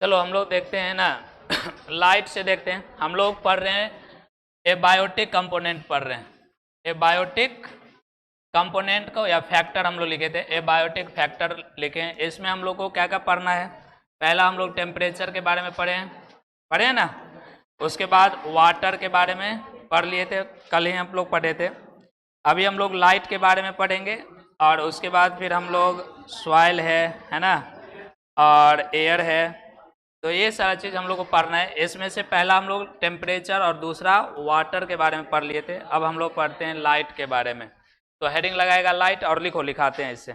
चलो हम लोग देखते हैं ना लाइट से देखते हैं। हम लोग पढ़ रहे हैं एबायोटिक कंपोनेंट पढ़ रहे हैं। एबायोटिक कंपोनेंट को या फैक्टर हम लोग लिखे थे, एबायोटिक फैक्टर लिखे हैं। इसमें हम लोग को क्या क्या पढ़ना है? पहला हम लोग टेम्परेचर के बारे में पढ़े हैं ना। उसके बाद वाटर के बारे में पढ़ लिए थे, कल ही हम लोग पढ़े थे। अभी हम लोग लाइट के बारे में पढ़ेंगे और उसके बाद फिर हम लोग सॉइल है ना, और एयर है। तो ये सारा चीज़ हम लोग को पढ़ना है। इसमें से पहला हम लोग टेम्परेचर और दूसरा वाटर के बारे में पढ़ लिए थे। अब हम लोग पढ़ते हैं लाइट के बारे में। तो हेडिंग लगाएगा लाइट और लिखाते हैं इससे।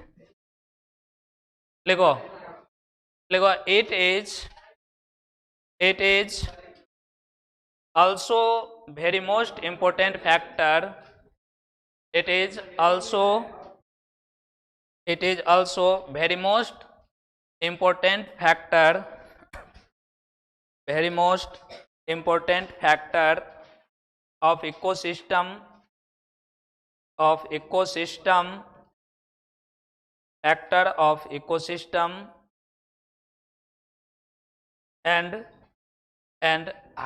लिखो लिखो it is also very most important factor. It is also very most important factor, very most important factor of ecosystem factor of ecosystem and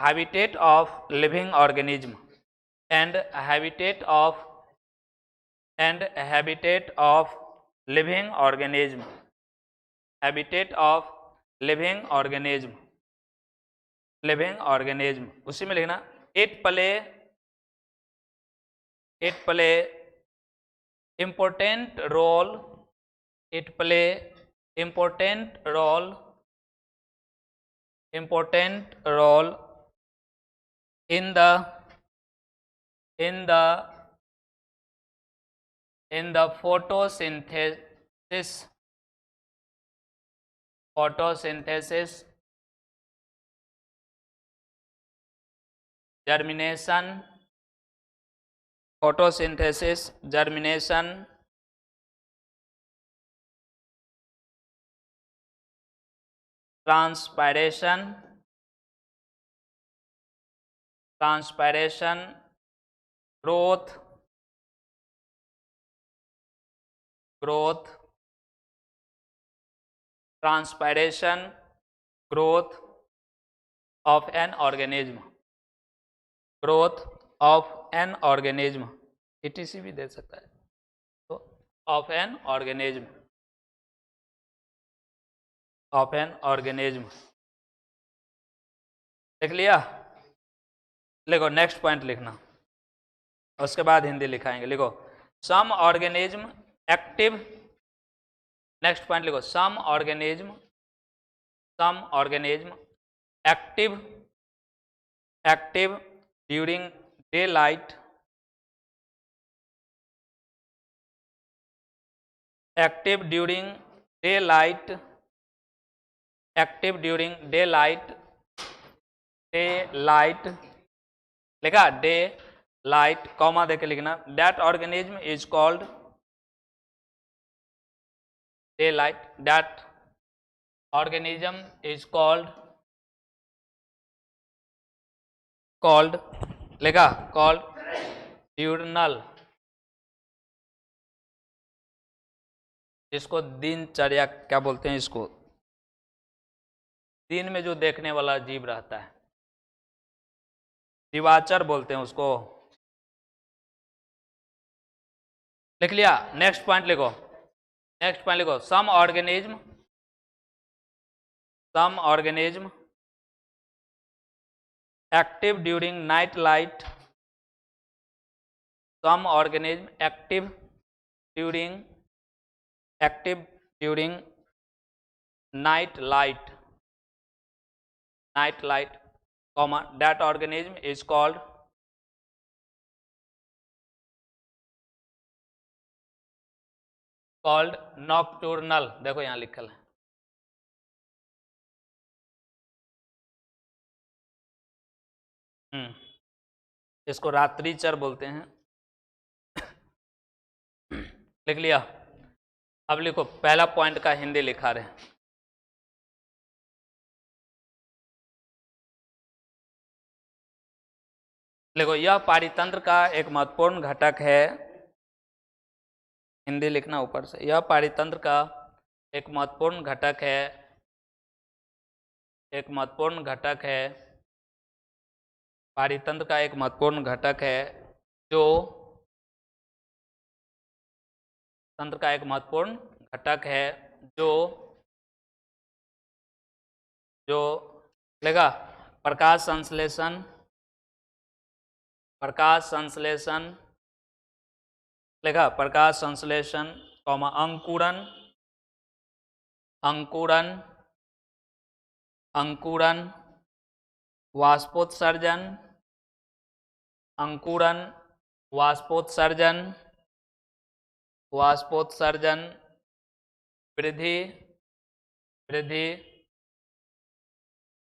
habitat of living organism and habitat of living organism, habitat of living organism, living organism। उसी में लिखना it play important role, it play important role in the photosynthesis, germination, transpiration, growth, transpiration, growth of an organism, etc भी दे सकता है। तो of an organism लिख लिया। लिखो नेक्स्ट पॉइंट लिखना, उसके बाद हिंदी लिखाएंगे। लिखो some organism active, next point लिखो some organism active during daylight, active during daylight लिखा, डे लाइट कॉमा देके लिखना। That organism is called daylight, that organism is called लिखा, कॉल्ड ड्यूरनल, इसको दिनचर्या क्या बोलते हैं? इसको दिन में जो देखने वाला जीव रहता है, दिवाचर बोलते हैं उसको। लिख लिया। नेक्स्ट पॉइंट लिखो some organism active during night light, some organism active during night light comma that organism is called nocturnal। देखो यहां लिखल है। इसको रात्रिचर बोलते हैं। लिख लिया। अब लिखो पहला पॉइंट का हिंदी लिखा रहे। देखो यह पारितंत्र का एक महत्वपूर्ण घटक है। हिंदी लिखना ऊपर से। यह पारितंत्र का एक महत्वपूर्ण घटक है एक महत्वपूर्ण घटक है, पारितंत्र का एक महत्वपूर्ण घटक है जो तंत्र का एक महत्वपूर्ण घटक है जो जो लेगा प्रकाश संश्लेषण, प्रकाश संश्लेषण लेगा प्रकाश संश्लेषण, अंकुरन, अंकुरन, अंकुरन, वाष्पोत्सर्जन, अंकुरन, वाष्पोत्सर्जन, वाष्पोत्सर्जन, वृद्धि, वृद्धि,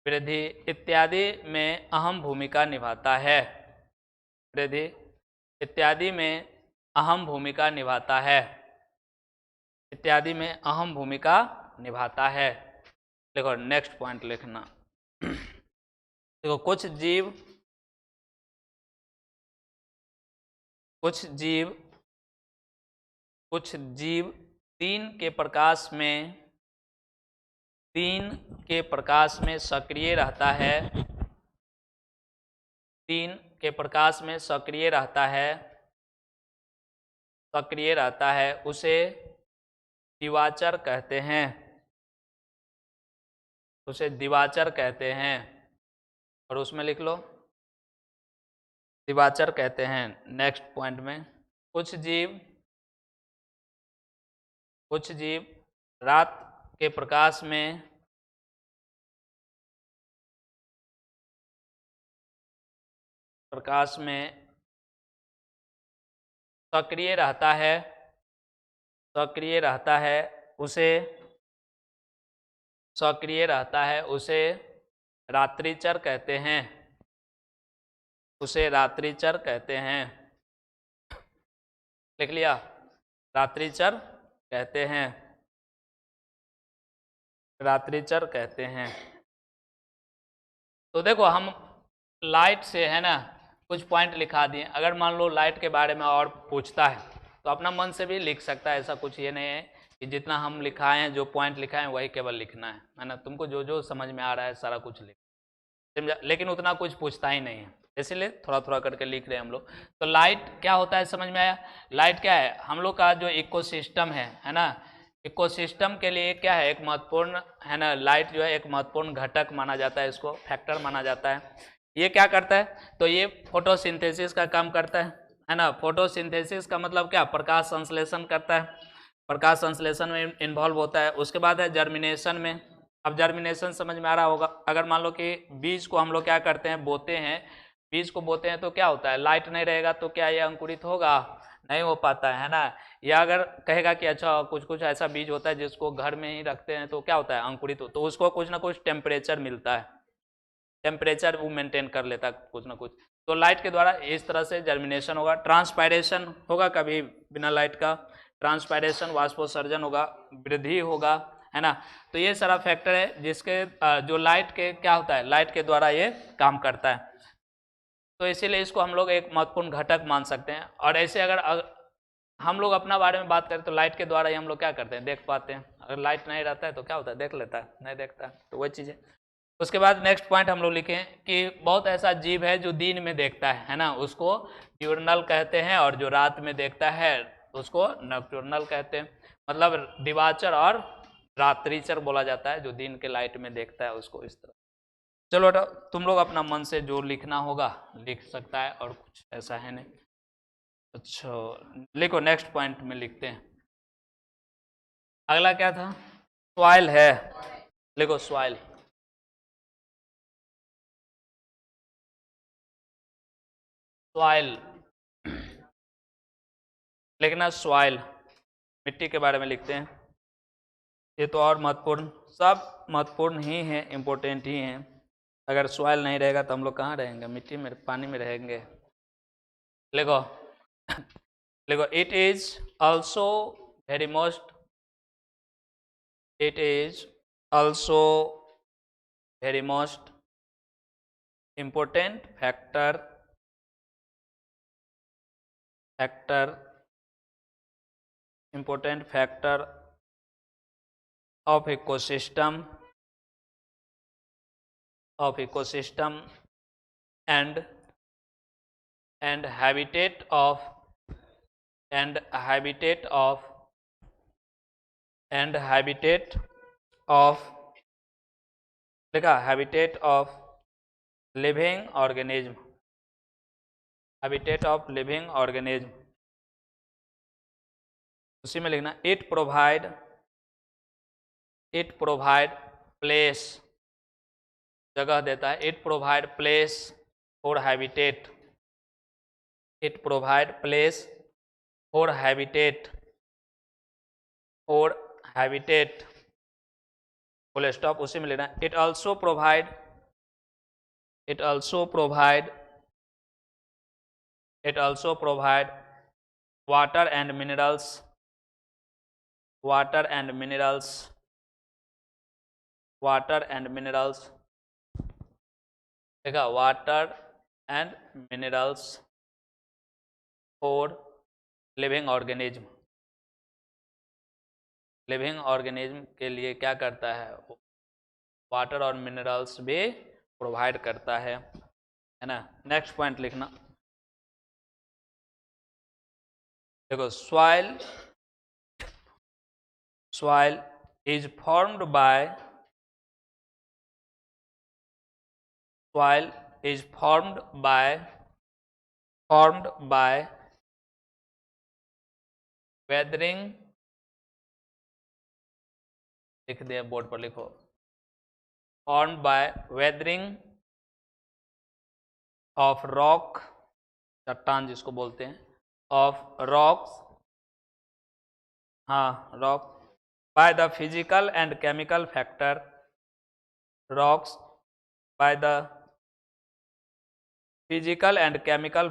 वृद्धि इत्यादि में अहम भूमिका निभाता है। वृद्धि इत्यादि में अहम भूमिका निभाता है, इत्यादि में अहम भूमिका निभाता है। देखो नेक्स्ट पॉइंट लिखना। देखो कुछ जीव दिन के प्रकाश में सक्रिय रहता है, दिन के प्रकाश में सक्रिय रहता है, उसे दिवाचर कहते हैं, उसे दिवाचर कहते हैं। और उसमें लिख लो दिवाचर कहते हैं। नेक्स्ट पॉइंट में कुछ जीव रात के प्रकाश में सक्रिय रहता है, उसे रात्रिचर कहते हैं, उसे रात्रिचर कहते हैं। लिख लिया, रात्रिचर कहते हैं, रात्रिचर कहते हैं। तो देखो हम लाइट से है ना कुछ पॉइंट लिखा दिए। अगर मान लो लाइट के बारे में और पूछता है तो अपना मन से भी लिख सकता है, ऐसा कुछ ये नहीं है कि जितना हम लिखाए हैं, जो पॉइंट लिखा है वही केवल लिखना है ना। तुमको जो जो समझ में आ रहा है सारा कुछ लिख, समझा। लेकिन उतना कुछ पूछता ही नहीं है, इसीलिए थोड़ा थोड़ा करके लिख रहे हैं हम लोग। तो लाइट क्या होता है समझ में आया। लाइट क्या है, हम लोग का जो इकोसिस्टम है ना, इकोसिस्टम के लिए क्या है, एक महत्वपूर्ण है ना, लाइट जो है एक महत्वपूर्ण घटक माना जाता है, इसको फैक्टर माना जाता है। ये क्या करता है, तो ये फोटोसिंथेसिस का काम करता है ना। फोटोसिंथेसिस का मतलब क्या, प्रकाश संश्लेषण करता है, प्रकाश संश्लेषण में इन्वॉल्व होता है। उसके बाद है जर्मिनेशन में। अब जर्मिनेशन समझ में आ रहा होगा। अगर मान लो कि बीज को हम लोग क्या करते हैं, बोते हैं, बीज को बोते हैं तो क्या होता है, लाइट नहीं रहेगा तो क्या ये अंकुरित होगा, नहीं हो पाता है ना। या अगर कहेगा कि अच्छा कुछ कुछ ऐसा बीज होता है जिसको घर में ही रखते हैं तो क्या होता है, अंकुरित हो, तो उसको कुछ ना कुछ टेम्परेचर मिलता है, टेम्परेचर वो मेंटेन कर लेता है कुछ ना कुछ। तो लाइट के द्वारा इस तरह से जर्मिनेशन होगा। ट्रांसपायरेशन होगा कभी बिना लाइट का, ट्रांसपायरेशन, वाष्पोत्सर्जन होगा, वृद्धि होगा, है ना। तो ये सारा फैक्टर है जिसके जो लाइट के क्या होता है, लाइट के द्वारा ये काम करता है। तो इसीलिए इसको हम लोग एक महत्वपूर्ण घटक मान सकते हैं। और ऐसे अगर हम लोग अपना बारे में बात करें तो लाइट के द्वारा ही हम लोग क्या करते हैं, देख पाते हैं। अगर लाइट नहीं रहता है तो क्या होता है, देख लेता है, नहीं देखता है, तो वही चीज़ है। उसके बाद नेक्स्ट पॉइंट हम लोग लिखें कि बहुत ऐसा जीव है जो दिन में देखता है ना, उसको डिurnal कहते हैं, और जो रात में देखता है उसको नॉकटर्नल कहते हैं। मतलब दिवाचर और रात्रिचर बोला जाता है, जो दिन के लाइट में देखता है उसको इस तरह। चलो तुम लोग अपना मन से जो लिखना होगा लिख सकता है, और कुछ ऐसा है नहीं। अच्छा लिखो, नेक्स्ट पॉइंट में लिखते हैं। अगला क्या था, सॉइल है, लिखो सॉइल। सॉइल लिखना, सॉइल मिट्टी के बारे में लिखते हैं। ये तो और महत्वपूर्ण, सब महत्वपूर्ण ही हैं, इम्पोर्टेंट ही हैं। अगर सॉइल नहीं रहेगा तो हम लोग कहाँ रहेंगे, मिट्टी में, पानी में रहेंगे। लिखो लिखो, it is also very most, it is also very most important factor important factor of ecosystem of ecosystem and habitat of and habitat of and habitat of देखा habitat of living organism, habitat of living organism, उसी में लिखना it provide place, जगह देता है, it provide place for habitat, it provide place for habitat full stop, उसी में लेना it also provide water and minerals देखा water and minerals for living organism के लिए क्या करता है, वाटर और मिनरल्स भी प्रोवाइड करता है ना। नेक्स्ट पॉइंट लिखना, देखो soil is formed by weathering, लिख दिया बोर्ड पर, लिखो formed by weathering of rock, चट्टान जिसको बोलते हैं, ऑफ रॉक्स, हाँ rock, by the physical and chemical factor, rocks by the physical and chemical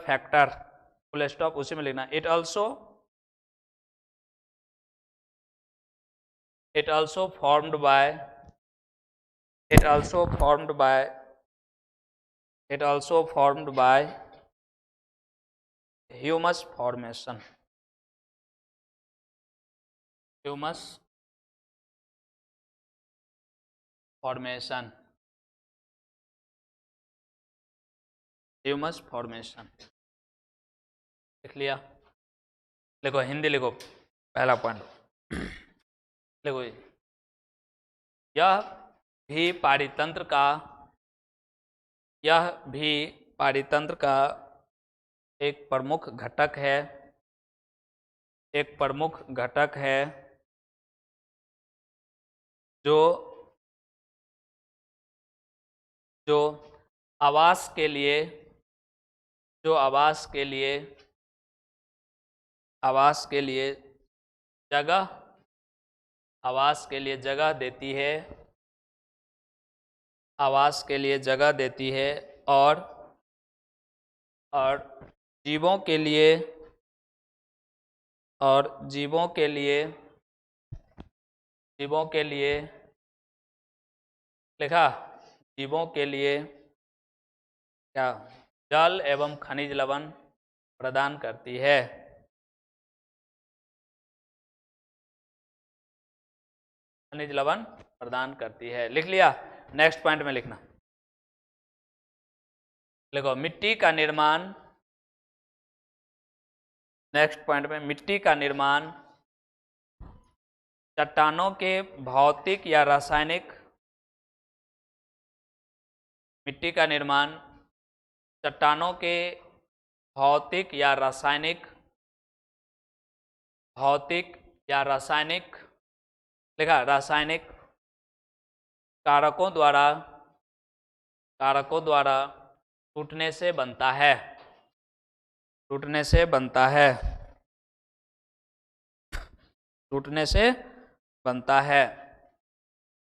factor full stop, उसी में लिखना it also formed by humus formation, लिख लिया। लिखो हिंदी लिखो, पहला पॉइंट देखो, यह भी पारितंत्र का एक प्रमुख घटक है, जो आवास के लिए जगह देती है, और जीवों के लिए लिखा, जीवों के लिए क्या, जल एवं खनिज लवण प्रदान करती है, लिख लिया। नेक्स्ट पॉइंट में लिखना, देखो मिट्टी का निर्माण, नेक्स्ट पॉइंट में मिट्टी का निर्माण चट्टानों के भौतिक या रासायनिक, मिट्टी का निर्माण चट्टानों के भौतिक या रासायनिक लिखा, रासायनिक कारकों द्वारा टूटने से बनता है,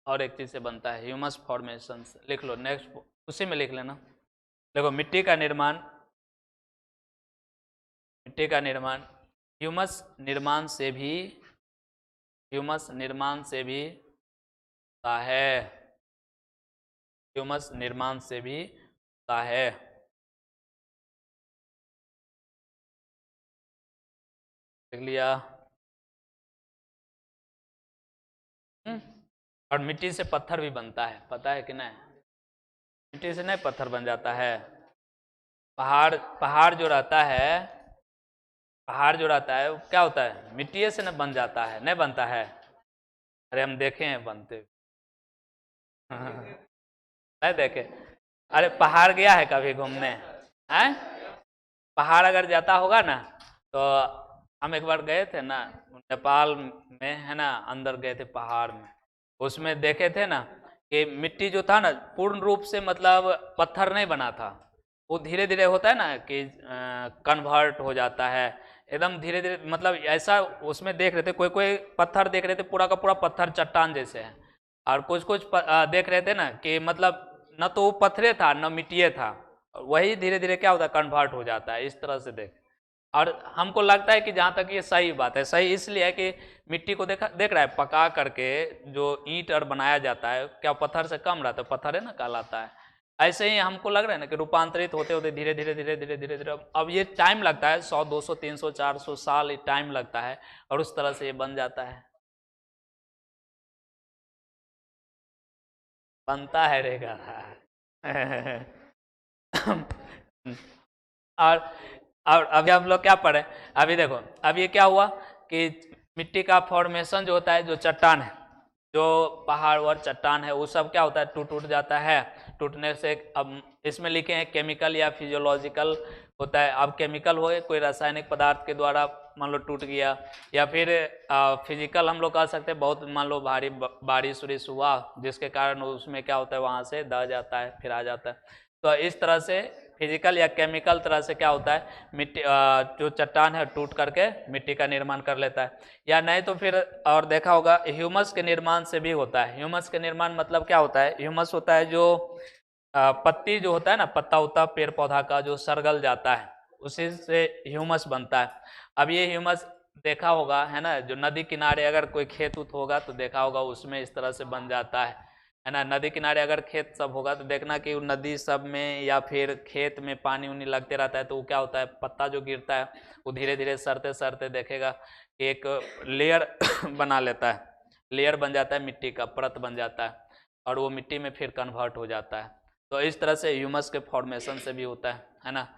और एक चीज से बनता है, ह्यूमस फॉर्मेशन से, लिख लो। नेक्स्ट उसी में लिख लेना, देखो मिट्टी का निर्माण ह्यूमस निर्माण से भी होता है, लिख लिया। और मिट्टी से पत्थर भी बनता है, पता है कि नहीं? मिट्टी से नहीं पत्थर बन जाता है। पहाड़ पहाड़ जो रहता है, पहाड़ जो रहता है वो क्या होता है, मिट्टी से न बन जाता है, नहीं बनता है। अरे हम देखे हैं बनते नहीं देखे? अरे पहाड़ गया है कभी घूमने हैं? पहाड़ अगर जाता होगा ना, तो हम एक बार गए थे ना नेपाल में, है ना, अंदर गए थे पहाड़ में, उसमें देखे थे ना कि मिट्टी जो था ना पूर्ण रूप से मतलब पत्थर नहीं बना था, वो धीरे धीरे होता है ना कि कन्वर्ट हो जाता है एकदम धीरे धीरे, मतलब ऐसा उसमें देख रहे थे, कोई कोई पत्थर देख रहे थे पूरा का पूरा पत्थर चट्टान जैसे है, और कुछ कुछ देख रहे थे ना कि मतलब न तो वो पत्थरे था न मिट्टी था, वही धीरे धीरे क्या होता है कन्वर्ट हो जाता है, इस तरह से देख। और हमको लगता है कि जहाँ तक ये सही बात है, सही इसलिए है कि मिट्टी को देख रहा है पका करके जो ईंट और बनाया जाता है, क्या पत्थर से कम रहता है, पत्थर है ना कहलाता है। ऐसे ही हमको लग रहा है ना कि रूपांतरित होते होते धीरे धीरे धीरे धीरे धीरे धीरे अब ये टाइम लगता है 100 200 300 400 साल ये टाइम लगता है, और उस तरह से ये बन जाता है, बनता है रहेगा। और और अभी हम लोग क्या पढ़े, अभी देखो अब ये क्या हुआ कि मिट्टी का फॉर्मेशन जो होता है, जो चट्टान है, जो पहाड़ और चट्टान है, वो सब क्या होता है टूट टूट जाता है। टूटने से अब इसमें लिखे हैं केमिकल या फिजियोलॉजिकल होता है। अब केमिकल हो कोई रासायनिक पदार्थ के द्वारा मान लो टूट गया, या फिर फिजिकल हम लोग कह सकते हैं, बहुत मान लो भारी बारिश उरिश हुआ जिसके कारण उसमें क्या होता है वहाँ से दह जाता है फिर आ जाता है। तो इस तरह से फिजिकल या केमिकल तरह से क्या होता है मिट्टी जो चट्टान है टूट करके मिट्टी का निर्माण कर लेता है, या नहीं तो फिर और देखा होगा ह्यूमस के निर्माण से भी होता है। ह्यूमस के निर्माण मतलब क्या होता है, ह्यूमस होता है जो पत्ती जो होता है ना, पत्ता होता है पेड़ पौधा का जो सरगल जाता है, उसी से ह्यूमस बनता है। अब ये ह्यूमस देखा होगा है ना, जो नदी किनारे अगर कोई खेत उत होगा तो देखा होगा उसमें इस तरह से बन जाता है ना। नदी किनारे अगर खेत सब होगा तो देखना कि नदी सब में या फिर खेत में पानी उनी लगते रहता है, तो वो क्या होता है पत्ता जो गिरता है वो धीरे धीरे सरते सरते देखेगा कि एक लेयर बना लेता है, लेयर बन जाता है मिट्टी का, परत बन जाता है, और वो मिट्टी में फिर कन्वर्ट हो जाता है। तो इस तरह से ह्यूमस के फॉर्मेशन से भी होता है ना।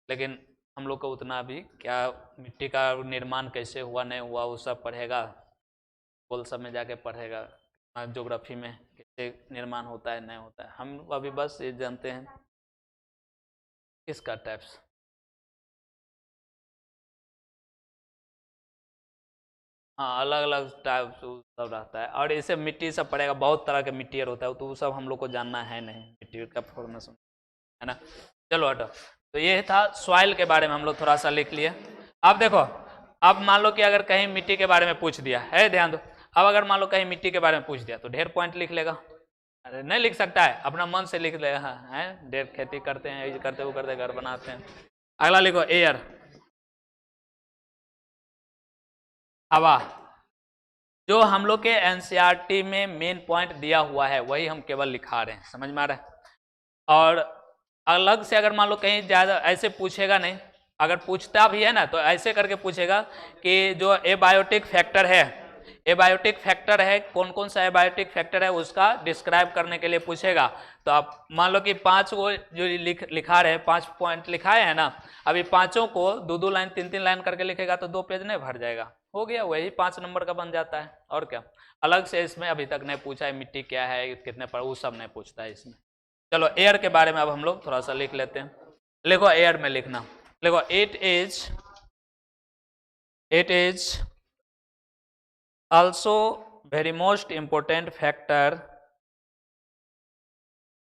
लेकिन हम लोग को उतना भी क्या मिट्टी का निर्माण कैसे हुआ नहीं हुआ वो सब पढ़ेगा, स्कूल सब में जाके पढ़ेगा, ज्योग्राफी में कैसे निर्माण होता है नहीं होता है। हम अभी बस ये जानते हैं किसका टाइप्स। हाँ अलग अलग टाइप सब रहता है, और इसे मिट्टी सब पड़ेगा, बहुत तरह के मिट्टी होता है, तो वो सब हम लोग को जानना है नहीं, मिट्टी का फॉर्मेशन है ना। चलो हटो, तो ये था सॉइल के बारे में हम लोग थोड़ा सा लिख लिए। अब देखो, अब मान लो कि अगर कहीं मिट्टी के बारे में पूछ दिया है, ध्यान दो, अब अगर मान लो कहीं मिट्टी के बारे में पूछ दिया तो ढेर पॉइंट लिख लेगा। अरे नहीं लिख सकता है, अपना मन से लिख ले, हाँ है ढेर खेती करते हैं, ये करते वो करते घर बनाते हैं। अगला लिखो एयर, हवा। जो हम लोग के एनसीईआरटी में मेन पॉइंट दिया हुआ है वही हम केवल लिखा रहे हैं, समझ में आ रहा है। और अलग से अगर मान लो कहीं ज़्यादा ऐसे पूछेगा नहीं, अगर पूछता भी है ना तो ऐसे करके पूछेगा कि जो एबायोटिक फैक्टर है, एबायोटिक फैक्टर है, कौन कौन सा एबायोटिक फैक्टर है उसका डिस्क्राइब करने के लिए पूछेगा। तो आप मान लो कि 5 को जो लिखा रहे 5 पॉइंट लिखाए है ना, अभी पांचों को 2 2 लाइन 3 3 लाइन करके लिखेगा तो 2 पेज नहीं भर जाएगा, हो गया, वही 5 नंबर का बन जाता है। और क्या, अलग से इसमें अभी तक नहीं पूछा है मिट्टी क्या है कितने पर, वो सब नहीं पूछता है इसमें। चलो एयर के बारे में अब हम लोग थोड़ा सा लिख लेते हैं। लिखो एयर में लिखना, लिखो it is also very most important factor,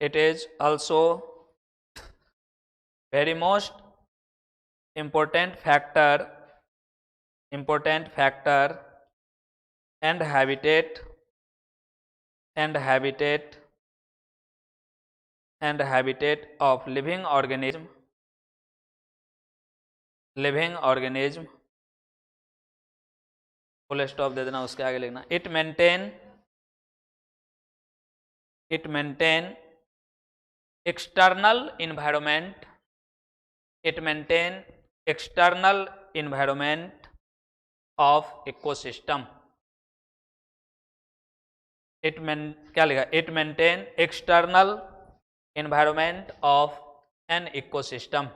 it is also very most important factor and habitat and habitat and habitat of living organism full stop दे देना, उसके आगे लिखना it maintain external environment, it maintain external environment of ecosystem, क्या लिखा, it maintain external environment of an ecosystem,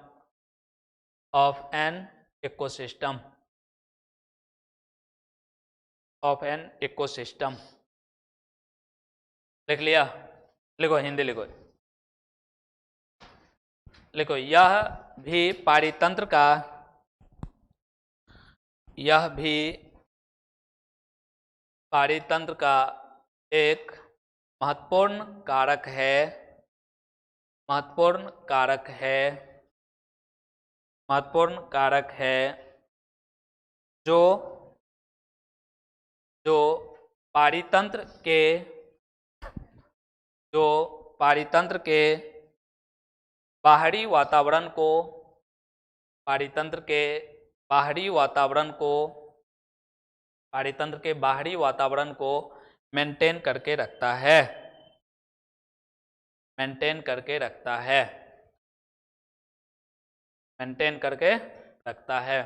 of an ecosystem, of an ecosystem. लिख लिया, लिखो हिंदी लिखो, लिखो यह भी पारितंत्र का, यह भी पारितंत्र का एक महत्वपूर्ण कारक है, महत्वपूर्ण कारक है, महत्वपूर्ण कारक है, जो जो पारितंत्र के, जो पारितंत्र के बाहरी वातावरण को, पारितंत्र के बाहरी वातावरण को, पारितंत्र के बाहरी वातावरण को मेंटेन करके रखता है, मेंटेन करके रखता है, मेंटेन करके रखता है।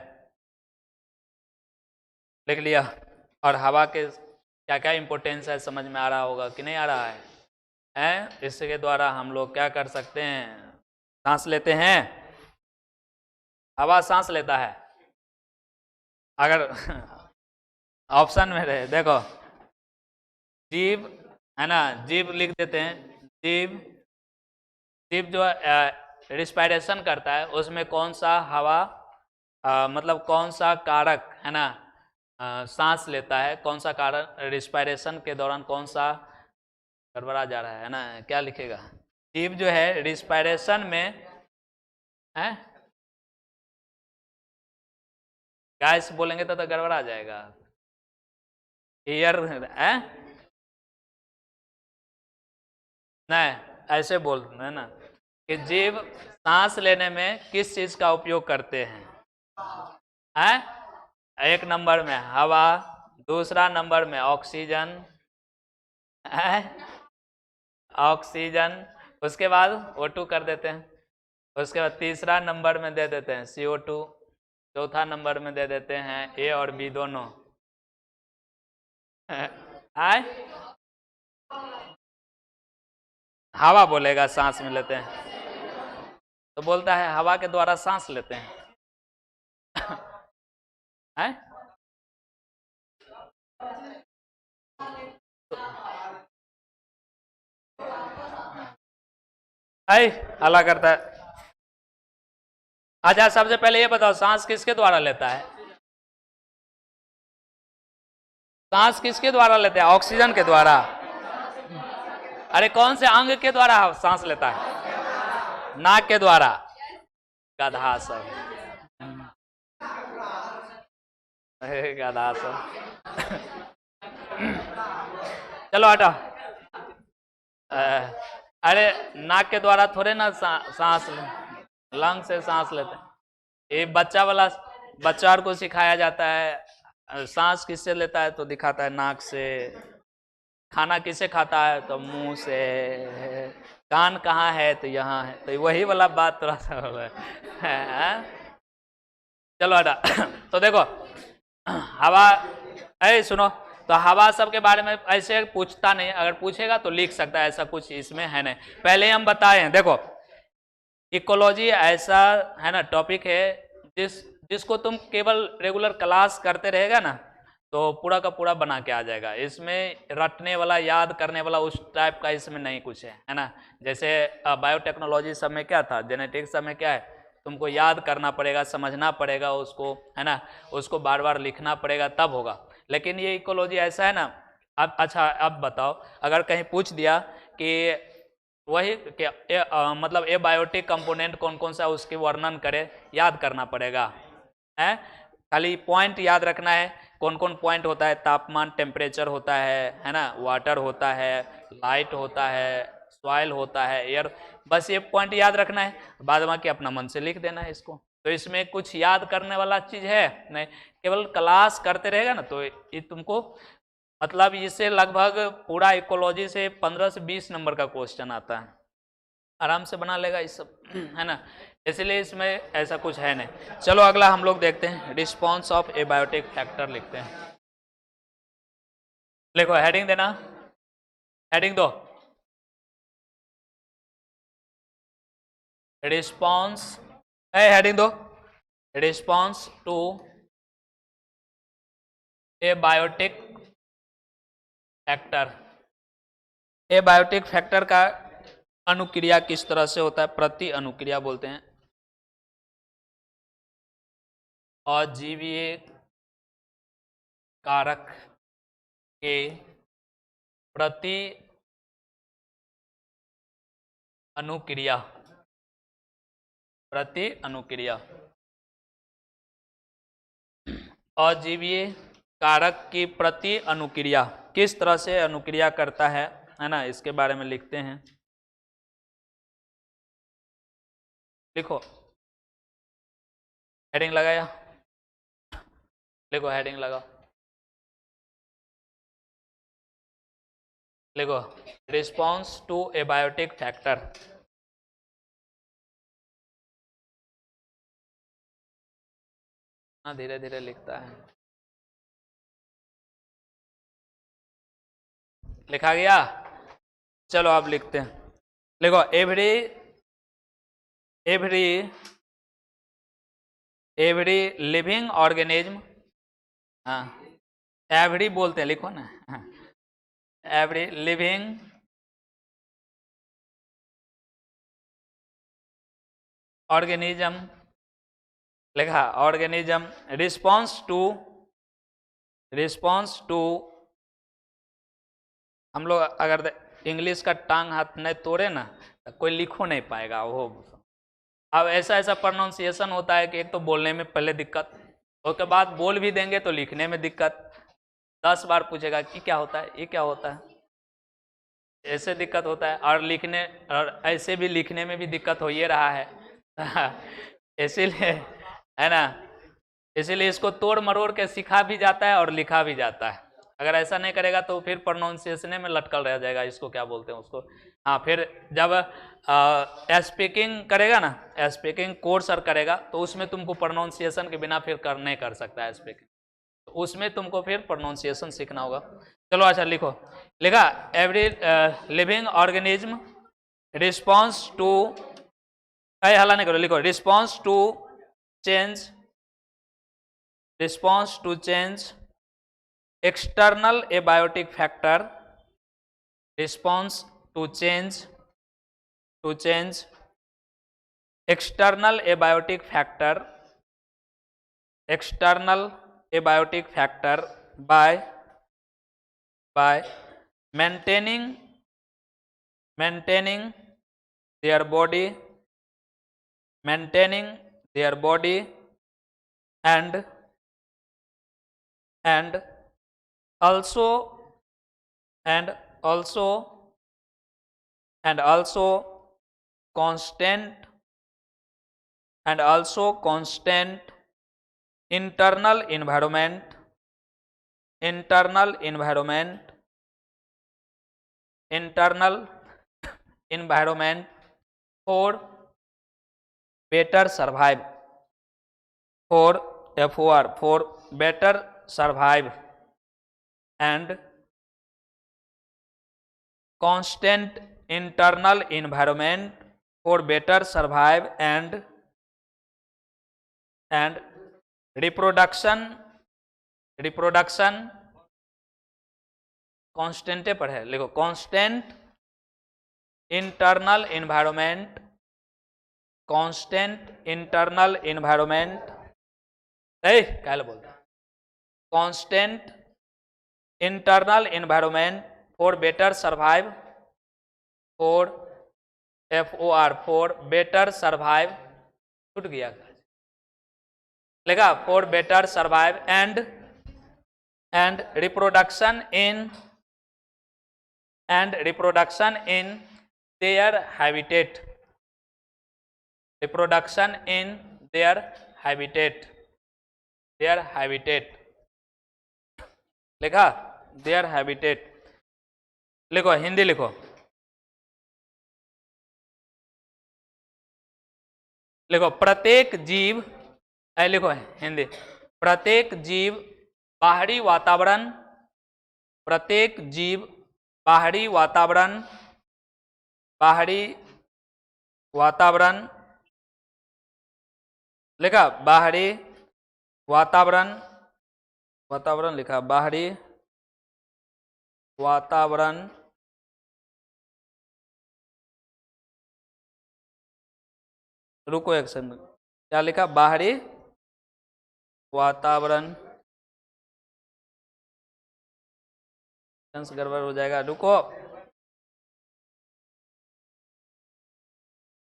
लिख लिया। और हवा के क्या क्या इंपॉर्टेंस है समझ में आ रहा होगा कि नहीं आ रहा है? इसके द्वारा हम लोग क्या कर सकते हैं, सांस लेते हैं, हवा सांस लेता है। अगर ऑप्शन में रहे देखो, जीव है ना, जीव लिख देते हैं, जीव, जीव जो रिस्पायरेशन करता है उसमें कौन सा हवा मतलब कौन सा कारक है ना सांस लेता है, कौन सा कारक रिस्पायरेशन के दौरान कौन सा, गड़बड़ा जा रहा है ना, क्या लिखेगा, जीव जो है रिस्पायरेशन में है, गैस बोलेंगे तो गड़बड़ा जाएगा, एयर है नहीं, ऐसे बोल है ना कि जीव सांस लेने में किस चीज का उपयोग करते हैं? एक नंबर में हवा, दूसरा नंबर में ऑक्सीजन, ऑक्सीजन, उसके बाद O2 कर देते हैं, उसके बाद तीसरा नंबर में दे देते हैं CO2, चौथा नंबर में दे देते हैं A और B दोनों। हवा बोलेगा सांस में लेते हैं, तो बोलता है हवा के द्वारा सांस लेते हैं। हल्ला करता है। अच्छा सबसे पहले ये बताओ सांस किसके द्वारा लेता है? सांस किसके द्वारा लेते हैं? ऑक्सीजन के द्वारा। अरे कौन से अंग के द्वारा सांस लेता है? नाक के द्वारा। गधा सब, गधा सब। चलो हटाओ। अरे नाक के द्वारा थोड़े ना सांस लंग से सांस लेते हैं, ये बच्चा वाला, बच्चा को सिखाया जाता है सांस किससे लेता है तो दिखाता है नाक से, खाना किसे खाता है तो मुंह से, कान कहाँ है तो यहाँ है, तो वही वाला बात थोड़ा सा हो है। चलो हटा। तो देखो हवा, सुनो, तो हवा सब के बारे में ऐसे पूछता नहीं, अगर पूछेगा तो लिख सकता है, ऐसा कुछ इसमें है नहीं। पहले हम बताए हैं, देखो इकोलॉजी ऐसा है ना टॉपिक है जिसको तुम केवल रेगुलर क्लास करते रहेगा ना तो पूरा का पूरा बना के आ जाएगा, इसमें रटने वाला याद करने वाला उस टाइप का इसमें नहीं कुछ है ना। जैसे बायोटेक्नोलॉजी सब में क्या था, जेनेटिक्स सब में क्या है, तुमको याद करना पड़ेगा, समझना पड़ेगा उसको, है ना, उसको बार बार लिखना पड़ेगा तब होगा। लेकिन ये इकोलॉजी ऐसा है ना, अब अच्छा अब बताओ, अगर कहीं पूछ दिया कि वही क्या मतलब ए बायोटिक कंपोनेंट कौन कौन सा उसके वर्णन करे, याद करना पड़ेगा, है खाली पॉइंट याद रखना है, कौन कौन पॉइंट होता है, तापमान टेम्परेचर होता है ना, वाटर होता है, लाइट होता है, सॉइल होता है, एयर, बस ये पॉइंट याद रखना है, बाद बाकी अपना मन से लिख देना है इसको। तो इसमें कुछ याद करने वाला चीज है नहीं, केवल क्लास करते रहेगा ना तो ये तुमको मतलब इससे लगभग पूरा इकोलॉजी से 15 से 20 नंबर का क्वेश्चन आता है, आराम से बना लेगा इस सब, है ना, इसलिए इसमें ऐसा कुछ है नहीं। चलो अगला हम लोग देखते हैं, रिस्पॉन्स ऑफ एबायोटिक फैक्टर लिखते हैं। देखो हेडिंग देना, हेडिंग दो, रिस्पॉन्स, हेडिंग दो, response to abiotic factor. Abiotic factor का अनुक्रिया किस तरह से होता है? प्रति अनुक्रिया बोलते हैं। अजीवीय कारक के प्रति अनुक्रिया, प्रति अनुक्रिया, अजीवीय कारक की प्रति अनुक्रिया किस तरह से अनुक्रिया करता है ना, इसके बारे में लिखते हैं। लिखो, हेडिंग लगाया, लिखो हेडिंग लगाओ, लिखो रिस्पॉन्स टू एबायोटिक फैक्टर। हाँ धीरे धीरे लिखता है, लिखा गया। चलो आप लिखते हैं, लिखो every every every living organism, हाँ एवरी बोलते हैं, लिखो ना, एवरी लिविंग ऑर्गेनिज्म, लिखा ऑर्गेनिज्म रिस्पॉन्स टू, हम लोग अगर इंग्लिश का टांग हाथ नहीं तोड़े ना तो कोई लिखो नहीं पाएगा वो। अब ऐसा ऐसा प्रोनाउंसिएशन होता है कि एक तो बोलने में पहले दिक्कत, उसके बाद बोल भी देंगे तो लिखने में दिक्कत, 10 बार पूछेगा कि क्या होता है, ये क्या होता है, ऐसे दिक्कत होता है। और लिखने, और ऐसे भी लिखने में भी दिक्कत हो ये रहा है इसीलिए, है ना, इसीलिए इसको तोड़ मरोड़ के सीखा भी जाता है और लिखा भी जाता है। अगर ऐसा नहीं करेगा तो फिर प्रोनाउंसिएशन में लटकल रह जाएगा, इसको क्या बोलते हैं उसको। हाँ फिर जब स्पीकिंग करेगा ना, स्पीकिंग कोर्स और करेगा तो उसमें तुमको प्रोनाउंसिएशन के बिना फिर नहीं कर सकता है स्पीकिंग, तो उसमें तुमको फिर प्रोनाउंसिएशन सीखना होगा। चलो अच्छा लिखो, लिखा every living organism response to, हल्ला नहीं करो, लिखो response to change, response to change external abiotic factor, response to change external abiotic factor, external abiotic factor by maintaining their body, and also constant internal environment for better survive, for better survive, and constant internal environment for better survive and reproduction constant पर है, लिखो constant internal environment क्या बोलते हैं, constant internal environment for better survive, for better survive, छूट गया, लिखा for better survive and reproduction in their habitat, लिखा their habitat, लिखो हिंदी लिखो, लिखो प्रत्येक जीव, लिखो हिंदी, प्रत्येक जीव बाहरी वातावरण, बाहरी वातावरण लिखा, बाहरी वातावरण, वातावरण लिखा, बाहरी वातावरण रुको एक सेकंड, क्या लिखा, बाहरी वातावरण, गड़बड़ हो जाएगा, रुको,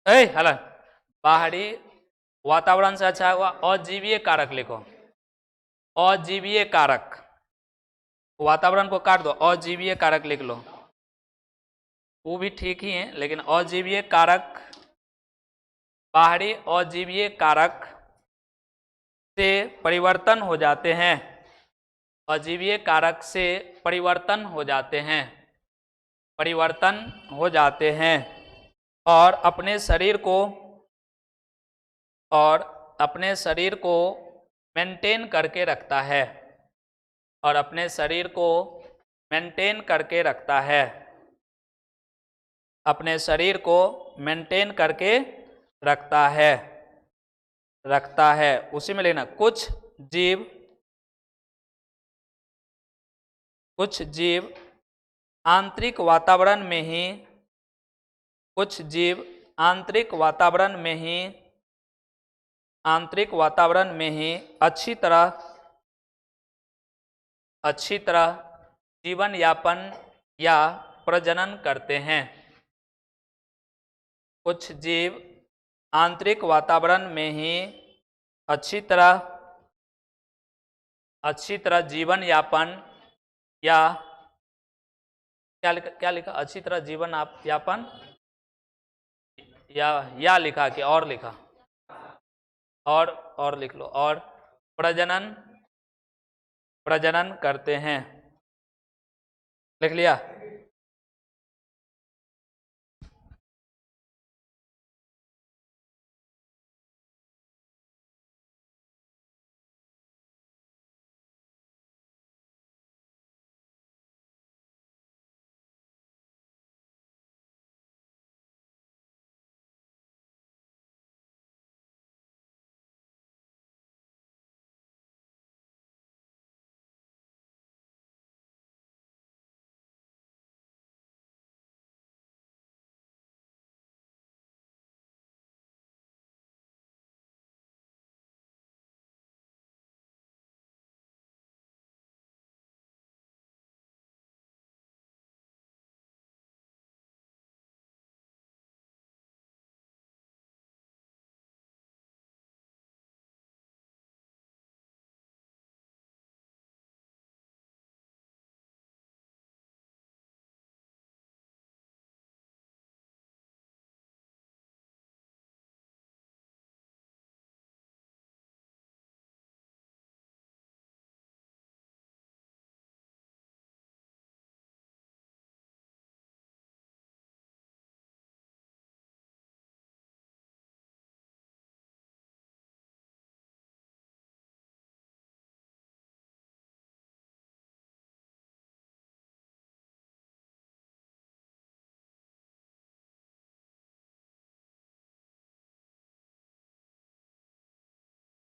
हला, बाहरी वातावरण से अच्छा हुआ अजीवीय कारक लिखो, अजीवीय कारक, वातावरण को काट दो, अजीवीय कारक लिख लो, वो भी ठीक ही है, लेकिन अजीवीय कारक, बाहरी अजीवीय कारक से परिवर्तन हो जाते हैं, अजीवीय कारक से परिवर्तन हो जाते हैं, परिवर्तन हो जाते हैं और अपने शरीर को मेंटेन करके रखता है, और अपने शरीर को मेंटेन करके रखता है, अपने शरीर को मेंटेन करके रखता है, उसी में लेना, कुछ जीव आंतरिक वातावरण में ही, कुछ जीव आंतरिक वातावरण में ही अच्छी तरह जीवन यापन या प्रजनन करते हैं, कुछ जीव आंतरिक वातावरण में ही अच्छी तरह जीवन यापन या क्या लिखा, अच्छी तरह जीवन यापन या लिखा कि और लिखा, और लिख लो, और प्रजनन करते हैं, लिख लिया।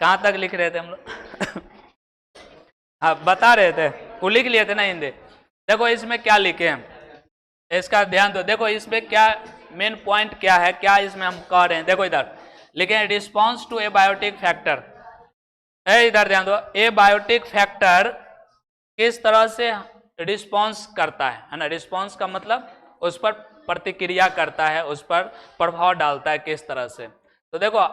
कहाँ तक लिख रहे थे हम लोग? हाँ बता रहे थे, वो लिख लिए थे ना हिंदी। देखो इसमें क्या लिखे हैं, इसका ध्यान दो, देखो इसमें क्या मेन पॉइंट क्या है, क्या इसमें हम कह रहे हैं। देखो इधर लिखे हैं रिस्पॉन्स टू एबायोटिक फैक्टर, है इधर ध्यान दो, एबायोटिक फैक्टर किस तरह से रिस्पॉन्स करता है ना, रिस्पॉन्स का मतलब उस पर प्रतिक्रिया करता है, उस पर प्रभाव डालता है किस तरह से। तो देखो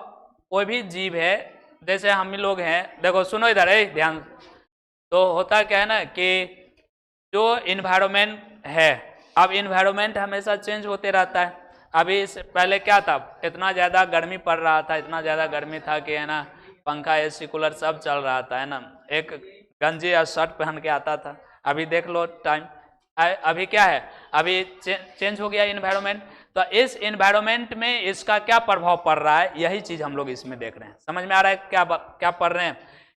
कोई भी जीव है, जैसे हम ही लोग हैं, देखो सुनो इधर ध्यान, तो होता क्या है ना कि जो इन्वायरमेंट है, अब इन्वायरमेंट हमेशा चेंज होते रहता है। अभी पहले क्या था, इतना ज़्यादा गर्मी पड़ रहा था, इतना ज़्यादा गर्मी था कि है ना पंखा एसी कूलर सब चल रहा था, है ना, एक गंजी या शर्ट पहन के आता था। अभी देख लो टाइम, अभी क्या है, अभी चेंज हो गया इन्वायरमेंट। तो इस इन्वायरमेंट में इसका क्या प्रभाव पड़ रहा है, यही चीज हम लोग इसमें देख रहे हैं। समझ में आ रहा है क्या पढ़ रहे हैं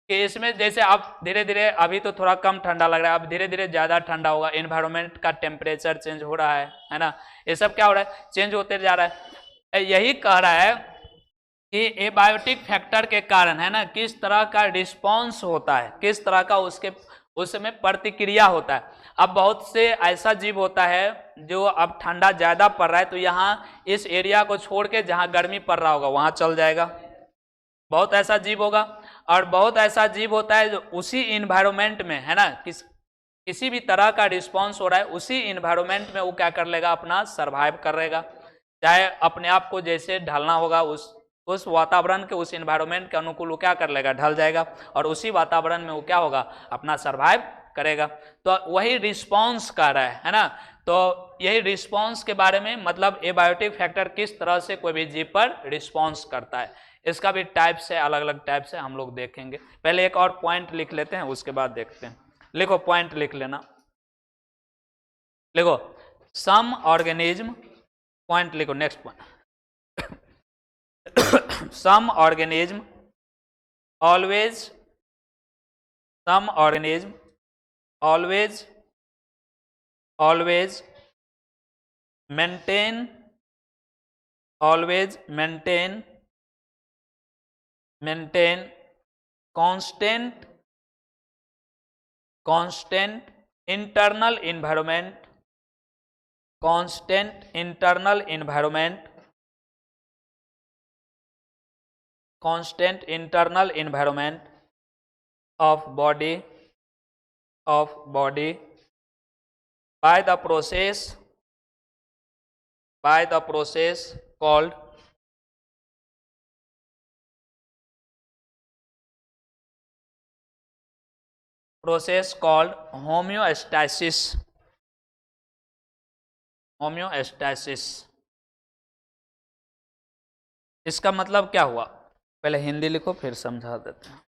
कि इसमें जैसे अब धीरे धीरे, अभी तो थोड़ा कम ठंडा लग रहा है, अब धीरे धीरे ज़्यादा ठंडा होगा, एनवायरमेंट का टेम्परेचर चेंज हो रहा है ना, ये सब क्या हो रहा है, चेंज होते जा रहा है। यही कह रहा है कि एबायोटिक फैक्टर के कारण, है ना, किस तरह का रिस्पॉन्स होता है, किस तरह का उसमें प्रतिक्रिया होता है। अब बहुत से ऐसा जीव होता है जो अब ठंडा ज़्यादा पड़ रहा है तो यहाँ इस एरिया को छोड़ के जहाँ गर्मी पड़ रहा होगा वहाँ चल जाएगा, बहुत ऐसा जीव होगा। और बहुत ऐसा जीव होता है जो उसी इन्वायरमेंट में, है ना, किसी भी तरह का रिस्पॉन्स हो रहा है उसी इन्वायरमेंट में वो क्या कर लेगा, अपना सर्वाइव कर लेगा, चाहे अपने आप को जैसे ढलना होगा उस वातावरण के, उस इन्वायरमेंट के अनुकूल वो क्या कर लेगा, ढल जाएगा, और उसी वातावरण में वो क्या होगा, अपना सर्वाइव करेगा। तो वही रिस्पॉन्स कर रहा है ना। तो यही रिस्पॉन्स के बारे में, मतलब एबायोटिक फैक्टर किस तरह से कोई भी जीव पर रिस्पॉन्स करता है, इसका भी टाइप्स है, अलग अलग टाइप्स है, हम लोग देखेंगे। पहले एक और पॉइंट लिख लेते हैं, उसके बाद देखते हैं। लिखो, पॉइंट लिख लेना, लिखो सम ऑर्गेनिज्म, पॉइंट लिखो, next point, some organism always maintain constant internal environment of body by the process called homeostasis। इसका मतलब क्या हुआ, पहले हिंदी लिखो फिर समझा देते हैं।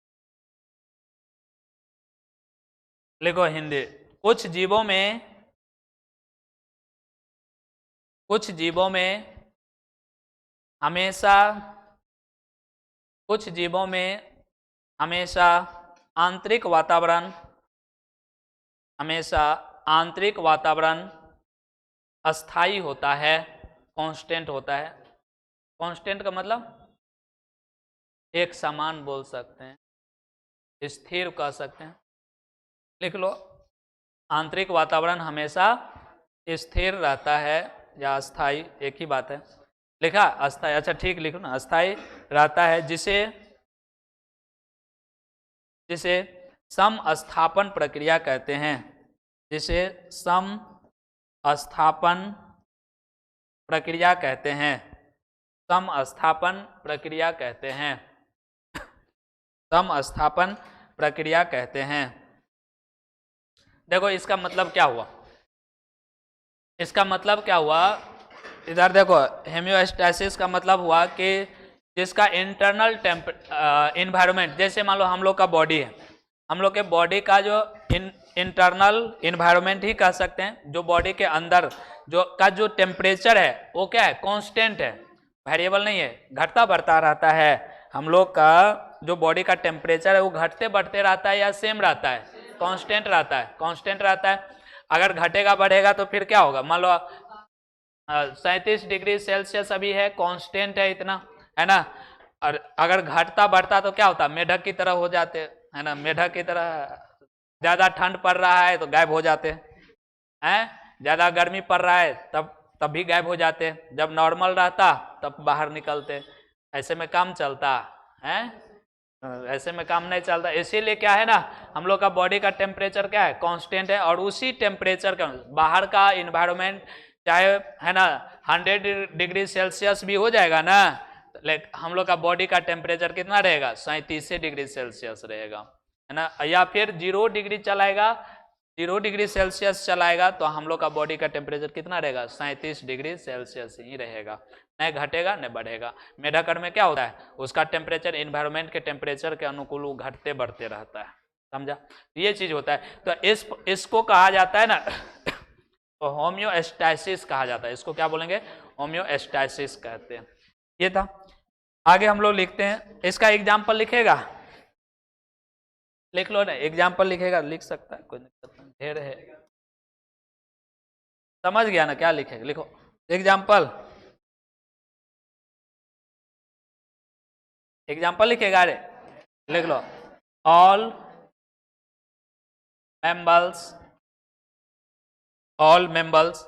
लिखो हिंदी, कुछ जीवों में हमेशा आंतरिक वातावरण अस्थाई होता है, कांस्टेंट होता है। कांस्टेंट का मतलब एक समान बोल सकते हैं, स्थिर कह सकते हैं। लिख लो, आंतरिक वातावरण हमेशा स्थिर रहता है या अस्थाई, एक ही बात है। लिखा अस्थाई, अच्छा ठीक, लिखो ना, अस्थाई रहता है, जिसे समस्थापन प्रक्रिया कहते हैं, जिसे समस्थापन प्रक्रिया कहते हैं, समस्थापन प्रक्रिया कहते हैं। देखो इसका मतलब क्या हुआ, इधर देखो, हेमियोस्टेसिस का मतलब हुआ कि जिसका इंटरनल इन्वायरमेंट, जैसे मान लो हम लोग का बॉडी है, हम लोग के बॉडी का जो इंटरनल इन्वायरमेंट ही कह सकते हैं, जो बॉडी के अंदर जो टेम्परेचर है वो क्या है, कांस्टेंट है, वेरिएबल नहीं है, घटता बढ़ता रहता है। हम लोग का जो बॉडी का टेम्परेचर है वो घटते बढ़ते रहता है या सेम रहता है, कांस्टेंट रहता है। अगर घटेगा बढ़ेगा तो फिर क्या होगा, मान लो 37 डिग्री सेल्सियस अभी है, कांस्टेंट है इतना, है ना। और अगर घटता बढ़ता तो क्या होता, मेढक की तरह हो जाते, है ना, मेढक की तरह, ज्यादा ठंड पड़ रहा है तो गायब हो जाते हैं, ज्यादा गर्मी पड़ रहा है तब भी गायब हो जाते, जब नॉर्मल रहता तब बाहर निकलते। ऐसे में काम चलता है, ऐसे में काम नहीं चलता। इसीलिए क्या है ना, हम लोग का बॉडी का टेम्परेचर क्या है, कांस्टेंट है, और उसी टेम्परेचर का बाहर का इन्वायरमेंट चाहे, है ना, 100 डिग्री सेल्सियस भी हो जाएगा ना, लेकिन हम लोग का बॉडी का टेम्परेचर कितना रहेगा, 37 डिग्री सेल्सियस रहेगा, है ना। या फिर 0 डिग्री चलाएगा, 0 डिग्री सेल्सियस चलाएगा तो हम लोग का बॉडी का टेम्परेचर कितना रहेगा, 37 डिग्री सेल्सियस ही रहेगा, न घटेगा न बढ़ेगा। मेढक में क्या होता है, उसका टेम्परेचर इन्वायरमेंट के टेम्परेचर के अनुकूल वो घटते बढ़ते रहता है, समझा। ये चीज होता है। तो इसको कहा जाता है ना, तो होम्योस्टैसिस कहा जाता है, इसको क्या बोलेंगे, होम्योस्टैसिस कहते हैं। ये था। आगे हम लोग लिखते हैं, इसका एग्जाम्पल लिखेगा, लिख लो ना, एग्जाम्पल लिखेगा लिख सकता है, कोई दिक्कत नहीं, ढेर है। समझ गया ना क्या लिखेगा, लिखो एग्जाम्पल। एग्जाम्पल लिखेगा, अरे लिख लो। All members, all members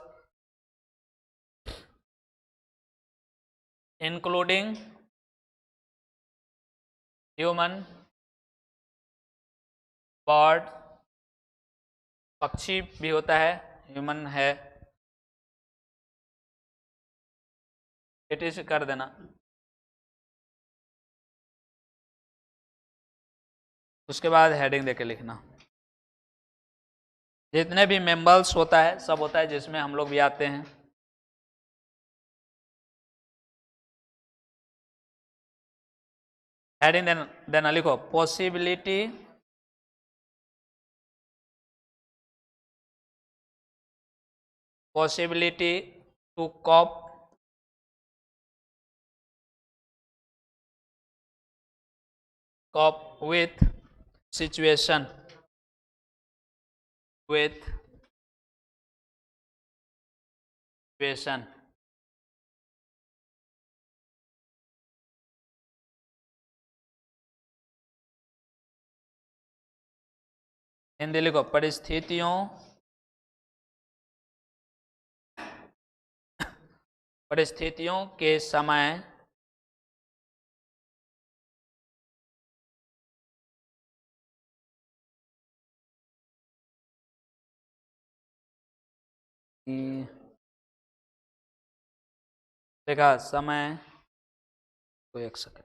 including human, bird, पक्षी भी होता है, ह्यूमन है, इट इज कर देना। उसके बाद हेडिंग देके लिखना। जितने भी मेंबर्स होता है सब होता है, जिसमें हम लोग भी आते हैं। हेडिंग देना लिखो, possibility to cope with situation, with situation। Hindi लिखो, परिस्थितियों के समय देखा, समय को एक सेकंड,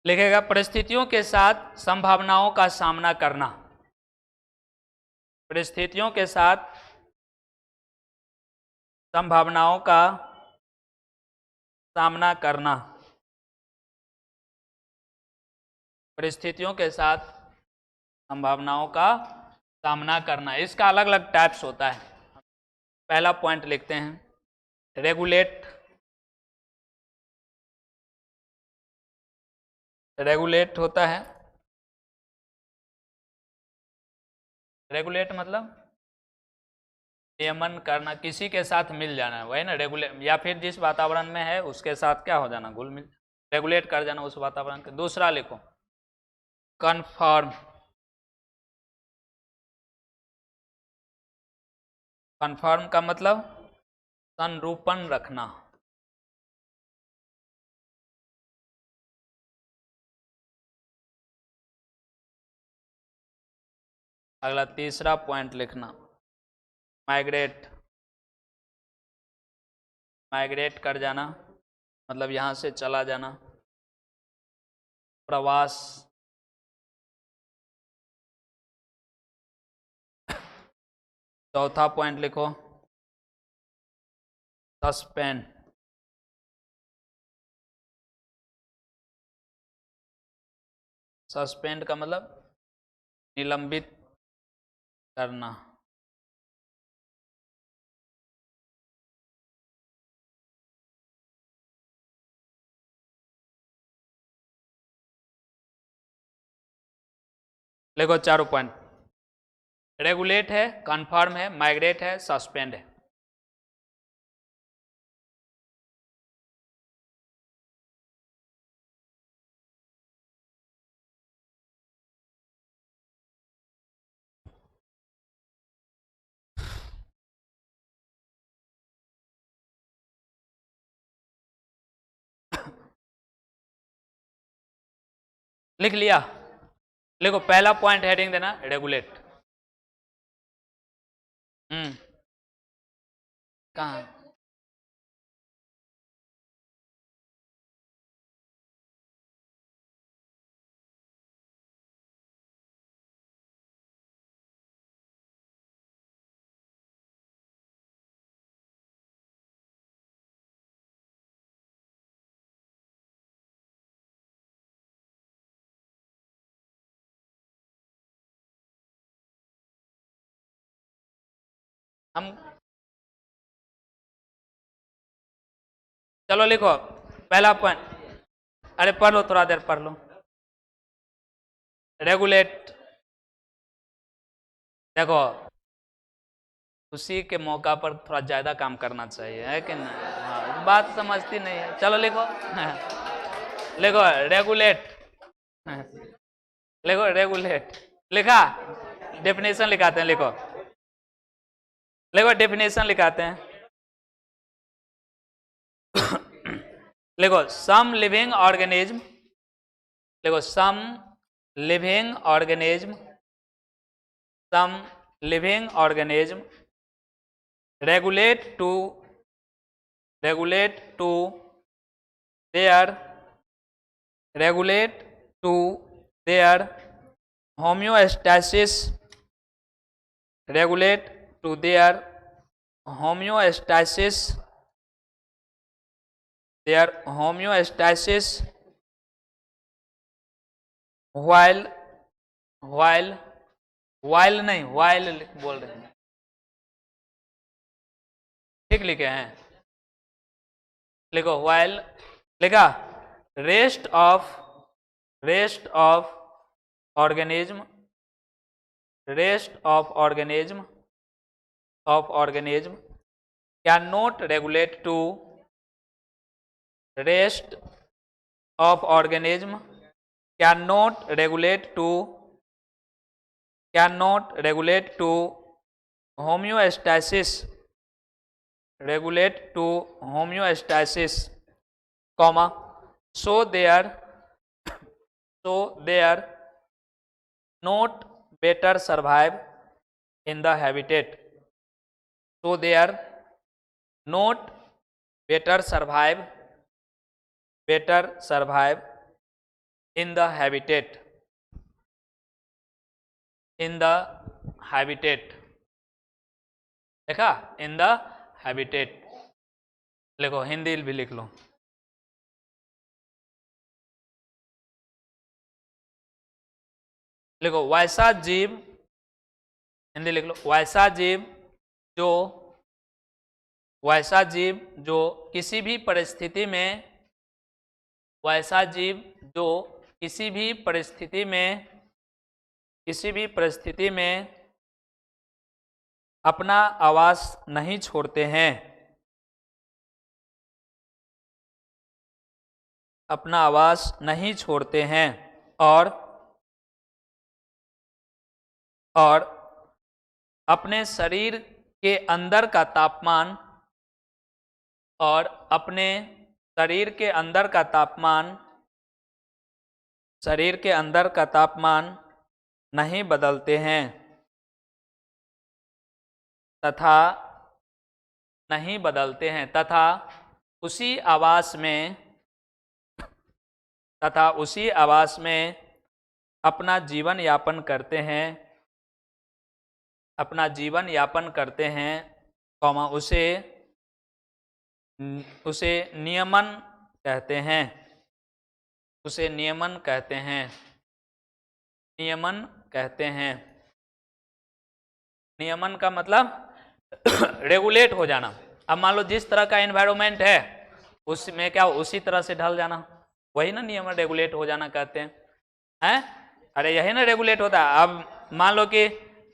लिखेगा परिस्थितियों के साथ संभावनाओं का सामना करना, परिस्थितियों के साथ संभावनाओं का सामना करना, परिस्थितियों के साथ संभावनाओं का सामना करना। इसका अलग अलग टाइप्स होता है। पहला पॉइंट लिखते हैं, रेगुलेट, रेगुलेट होता है, रेगुलेट मतलब नियमन करना, किसी के साथ मिल जाना है, वही ना रेगुलेट, या फिर जिस वातावरण में है उसके साथ क्या हो जाना, घुल मिल, रेगुलेट कर जाना उस वातावरण के। दूसरा लिखो, कन्फर्म, कन्फर्म का मतलब संरूपण रखना। अगला तीसरा पॉइंट लिखना, माइग्रेट, माइग्रेट कर जाना मतलब यहां से चला जाना, प्रवास। चौथा पॉइंट लिखो, सस्पेंड, सस्पेंड का मतलब निलंबित करना। देखो चारों पॉइंट, रेगुलेट है, कन्फर्म है, माइग्रेट है, सस्पेंड है। लिख लिया? देखो पहला पॉइंट हेडिंग देना रेगुलेट। कहाँ? हम चलो लिखो पहला पॉइंट, अरे पढ़ लो, थोड़ा देर पढ़ लो। रेगुलेट, देखो उसी के मौका पर थोड़ा ज्यादा काम करना चाहिए, है कि नहीं? हाँ, बात समझती नहीं है। चलो लिखो लिखो रेगुलेट, लिखो रेगुलेट, लिखा? डेफिनेशन लिखाते हैं, लिखो लिखो डेफिनेशन लिखाते हैं। लिखो सम लिविंग ऑर्गेनिज्म, लिखो some living organism, some living organism regulate to their regulate to their homeostasis, regulate to their homeostasis, their homeostasis while नहीं while बोल रहे हैं, ठीक लिखे हैं? लिखो while, लिखा? Rest of organism, rest of organism can not regulate to, rest of organism can not regulate to homeostasis, regulate to homeostasis, comma, so they are not better survive in the habitat, so they are not better survive in the habitat, देखा? in the habitat. लिखो हिंदी भी लिख लो, लिखो वैसा जीव, हिंदी लिख लो, वैसा जीव जो किसी भी परिस्थिति में, वैसा जीव जो किसी भी परिस्थिति में अपना आवास नहीं छोड़ते हैं, अपना आवास नहीं छोड़ते हैं और अपने शरीर के अंदर का तापमान, और अपने शरीर के अंदर का तापमान नहीं बदलते हैं तथा उसी आवास में अपना जीवन यापन करते हैं, कौमा उसे नियमन कहते हैं, नियमन का मतलब रेगुलेट हो जाना। अब मान लो जिस तरह का एनवायरनमेंट है उसमें क्या, उसी तरह से ढल जाना, वही ना नियमन, रेगुलेट हो जाना कहते हैं, अरे यही ना रेगुलेट होता है। अब मान लो कि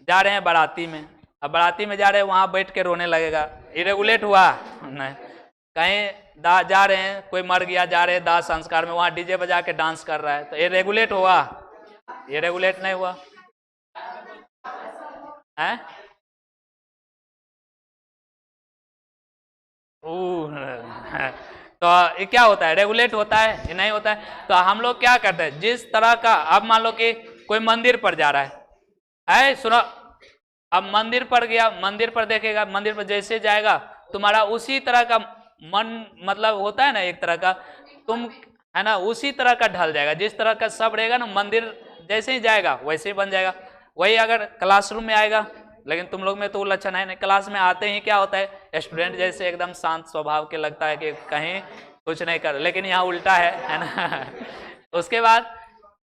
जा रहे हैं बाराती में, अब बाराती में जा रहे हैं, वहां बैठ के रोने लगेगा, ये रेगुलेट हुआ? नहीं। कहीं जा रहे हैं, कोई मर गया, जा रहे हैं दाह संस्कार में, वहां डीजे बजा के डांस कर रहा है, तो ये रेगुलेट हुआ? ये रेगुलेट नहीं हुआ है। तो ये क्या होता है? रेगुलेट होता है? ये नहीं होता है। तो हम लोग क्या करते हैं, जिस तरह का, अब मान लो कि कोई मंदिर पर जा रहा है सुनो, अब मंदिर पर गया, मंदिर पर देखेगा, मंदिर पर जैसे जाएगा तुम्हारा उसी तरह का मन, मतलब होता है ना एक तरह का, तुम है ना उसी तरह का ढल जाएगा, जिस तरह का सब रहेगा ना, मंदिर जैसे ही जाएगा वैसे ही बन जाएगा। वही अगर क्लासरूम में आएगा, लेकिन तुम लोग में तो वो लक्षण है नहीं, क्लास में आते ही क्या होता है, स्टूडेंट जैसे एकदम शांत स्वभाव के, लगता है कि कहीं कुछ नहीं कर, लेकिन यहाँ उल्टा है ना। उसके बाद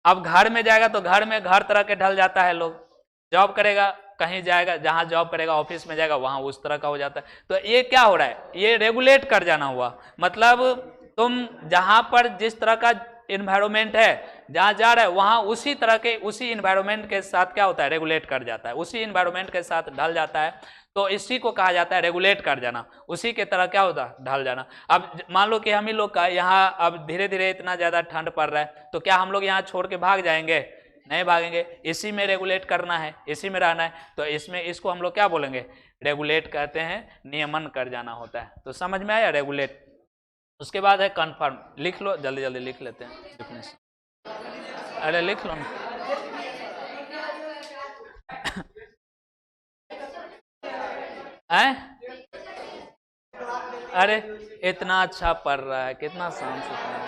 अब घर में जाएगा तो घर में घर तरह के ढल जाता है लोग, जॉब करेगा, कहीं जाएगा, जहां जॉब करेगा, ऑफिस में जाएगा, वहां उस तरह का हो जाता है। तो ये क्या हो रहा है, ये रेगुलेट कर जाना हुआ, मतलब तुम जहां पर जिस तरह का इन्वायरमेंट है, जहां जा रहा है वहां उसी तरह के, उसी इन्वायरमेंट के साथ क्या होता है, रेगुलेट कर जाता है, उसी इन्वायरमेंट के साथ ढल जाता है। तो इसी को कहा जाता है रेगुलेट कर जाना, उसी के तरह क्या होता है, ढल जाना। अब मान लो कि हम ही लोग का यहाँ अब धीरे धीरे इतना ज्यादा ठंड पड़ रहा है, तो क्या हम लोग यहाँ छोड़ के भाग जाएंगे? नहीं भागेंगे, इसी में रेगुलेट करना है, इसी में रहना है। तो इसमें इसको हम लोग क्या बोलेंगे, रेगुलेट कहते हैं, नियमन कर जाना होता है। तो समझ में आया रेगुलेट। उसके बाद है कन्फर्म, लिख लो, जल्दी जल्दी लिख लेते हैं डिफिनेशन। अरे लिख लो ना। अरे इतना अच्छा पढ़ रहा है, कितना शांत से पढ़ रहा है।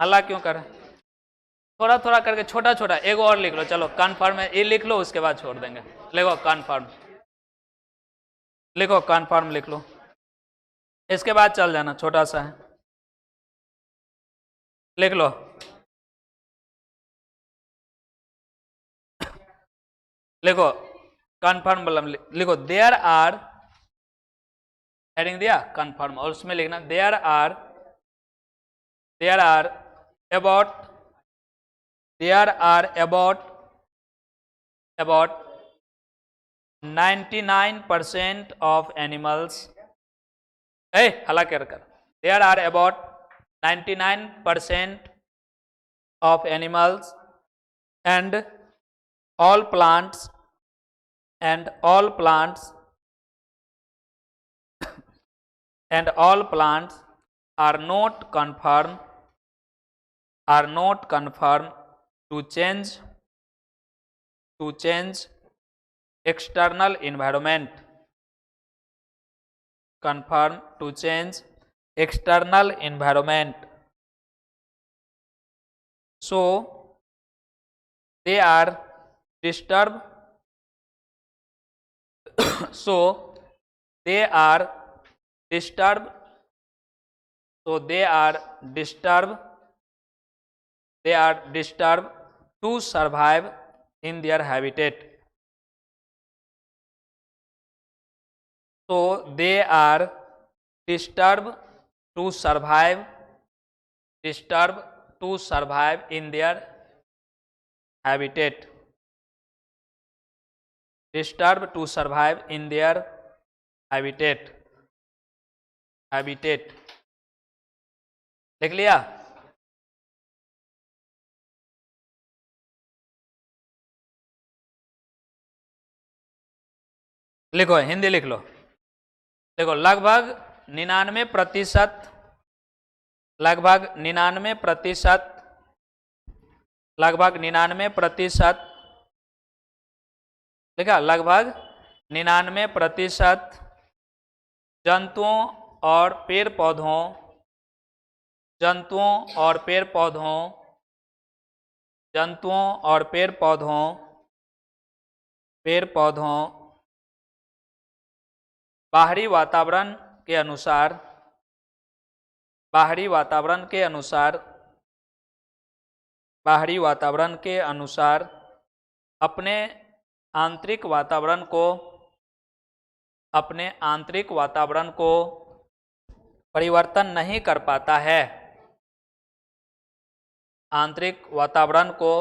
हल्ला क्यों कर? थोड़ा थोड़ा करके, छोटा छोटा, एक और लिख लो, चलो कन्फर्म है, ये लिख लो, उसके बाद छोड़ देंगे। लिखो कन्फर्म, लिखो कन्फर्म लिख लो, इसके बाद चल जाना, छोटा सा है, लिख लो। लिखो कन्फर्म, लिखो देयर आर, हेडिंग दिया कन्फर्म, और उसमें लिखना there are about 99% of animals, हला कर, there are about 99% of animals and all plants and all plants are not conform to change external environment, conform to change external environment, so they are disturbed so they are disturbed to survive in their habitat. So they are disturbed to survive in their habitat. Disturbed to survive in their habitat. लिख लिया? लिखो, हिंदी लिख लो। देखो लगभग 99%, लगभग 99%, लिखा, लगभग 99% जंतुओं और पेड़ पौधों, जंतुओं और पेड़ पौधों, जंतुओं और पेड़ पौधों, पेड़ पौधों बाहरी वातावरण के अनुसार, बाहरी वातावरण के अनुसार, बाहरी वातावरण के अनुसार अपने आंतरिक वातावरण को, अपने आंतरिक वातावरण को परिवर्तन नहीं कर पाता है, आंतरिक वातावरण को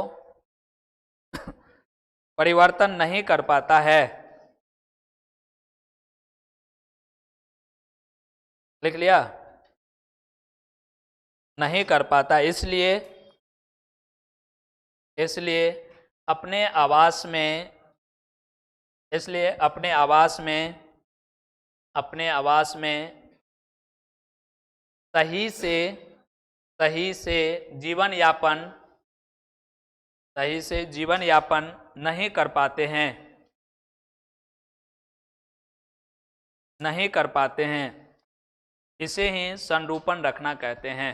परिवर्तन नहीं कर पाता है। लिख लिया? नहीं कर पाता, इसलिए अपने आवास में, इसलिए अपने आवास में, अपने आवास में सही से जीवन यापन, सही से जीवन यापन नहीं कर पाते हैं, नहीं कर पाते हैं। इसे ही संरूपण रखना कहते हैं,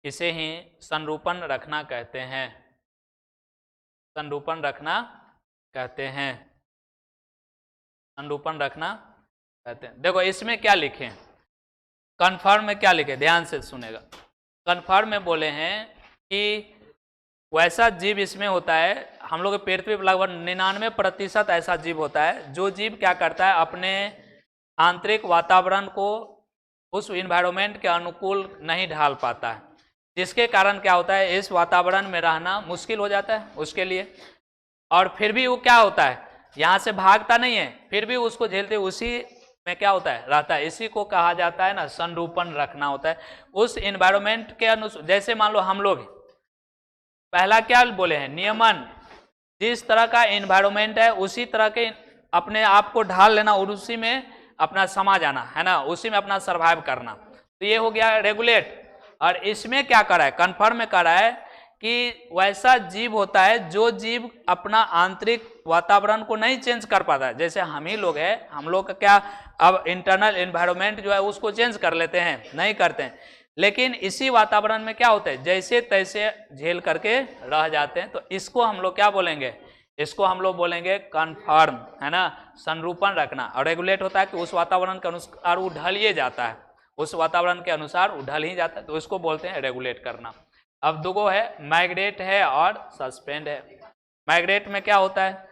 इसे ही संरूपण रखना कहते हैं, संरूपण रखना कहते हैं, संरूपण रखना कहते हैं। देखो इसमें क्या लिखे, कन्फर्म में क्या लिखे, ध्यान से सुनेगा। कन्फर्म में बोले हैं कि वैसा जीव इसमें होता है, हम लोग के पृथ्वी पर लगभग 99% ऐसा जीव होता है जो जीव क्या करता है, अपने आंतरिक वातावरण को उस इन्वायरमेंट के अनुकूल नहीं ढाल पाता है, जिसके कारण क्या होता है, इस वातावरण में रहना मुश्किल हो जाता है उसके लिए। और फिर भी वो क्या होता है, यहाँ से भागता नहीं है, फिर भी उसको झेलते उसी में क्या होता है, रहता है। इसी को कहा जाता है ना संरूपण रखना होता है उस इन्वायरमेंट के अनुसार। जैसे मान लो हम लोग पहला क्या बोले हैं, नियमन, जिस तरह का इन्वायरमेंट है उसी तरह के अपने आप को ढाल लेना और उसी में अपना समा जाना है ना, उसी में अपना सर्वाइव करना। तो ये हो गया रेगुलेट। और इसमें क्या करा है, कन्फर्म में करा है कि वैसा जीव होता है जो जीव अपना आंतरिक वातावरण को नहीं चेंज कर पाता है। जैसे हम ही लोग हैं, हम लोग का क्या अब इंटरनल एनवायरनमेंट जो है उसको चेंज कर लेते हैं, नहीं करते हैं, लेकिन इसी वातावरण में क्या होता है, जैसे तैसे झेल करके रह जाते हैं। तो इसको हम लोग क्या बोलेंगे, इसको हम लोग बोलेंगे कन्फर्म, है ना, संरूपण रखना। और रेगुलेट होता है कि उस वातावरण के अनुसार वो ढल ही जाता है, उस वातावरण के अनुसार वो ढल ही जाता है, तो उसको बोलते हैं रेगुलेट करना। अब दो है, माइग्रेट है और सस्पेंड है। माइग्रेट में क्या होता है,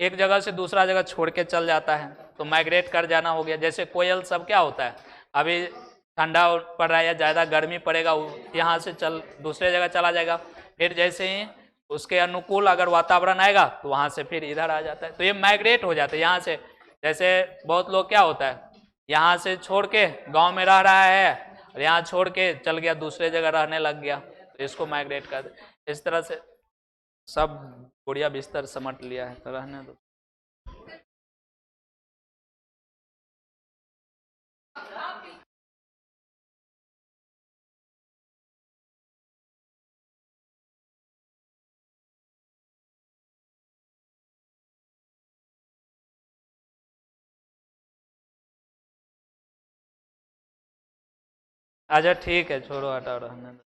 एक जगह से दूसरा जगह छोड़ के चल जाता है, तो माइग्रेट कर जाना हो गया। जैसे कोयल सब क्या होता है, अभी ठंडा पड़ रहा है या ज़्यादा गर्मी पड़ेगा, यहाँ से चल दूसरे जगह चला जाएगा, फिर जैसे ही उसके अनुकूल अगर वातावरण आएगा तो वहाँ से फिर इधर आ जाता है। तो ये माइग्रेट हो जाता है यहाँ से। जैसे बहुत लोग क्या होता है, यहाँ से छोड़ के गाँव में रह रहा है और यहाँ छोड़ के चल गया दूसरे जगह रहने लग गया, तो इसको माइग्रेट कर दे। इस तरह से सब बढ़िया बिस्तर समट लिया है, तो रहने दो। अच्छा ठीक है, छोड़ो हटाओ, रहने दो।